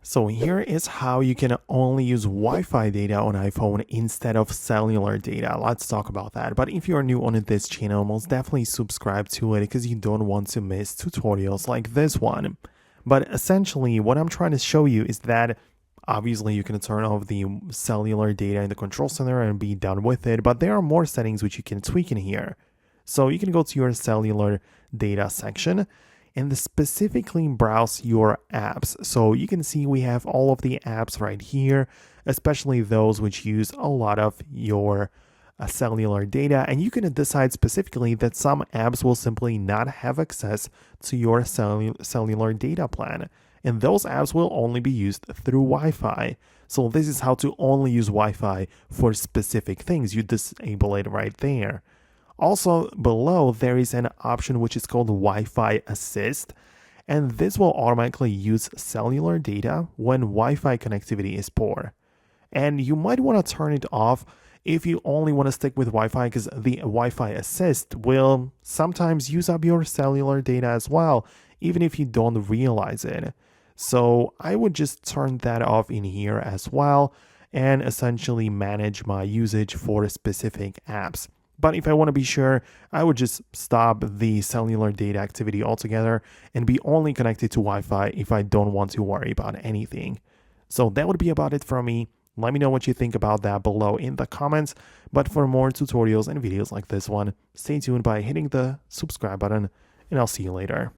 So here is how you can only use Wi-Fi data on iPhone instead of cellular data. Let's talk about that. But if you're new on this channel, most definitely subscribe to it because you don't want to miss tutorials like this one. But essentially, what I'm trying to show you is that obviously you can turn off the cellular data in the control center and be done with it, but there are more settings which you can tweak in here. So you can go to your cellular data section and specifically browse your apps. So you can see we have all of the apps right here, especially those which use a lot of your cellular data. And you can decide specifically that some apps will simply not have access to your cellular data plan. And those apps will only be used through Wi-Fi. So this is how to only use Wi-Fi for specific things. You disable it right there. Also, below there is an option which is called Wi-Fi Assist, and this will automatically use cellular data when Wi-Fi connectivity is poor. And you might want to turn it off if you only want to stick with Wi-Fi, because the Wi-Fi Assist will sometimes use up your cellular data as well, even if you don't realize it. So I would just turn that off in here as well and essentially manage my usage for specific apps. But if I want to be sure, I would just stop the cellular data activity altogether and be only connected to Wi-Fi if I don't want to worry about anything. So that would be about it from me. Let me know what you think about that below in the comments. But for more tutorials and videos like this one, stay tuned by hitting the subscribe button, and I'll see you later.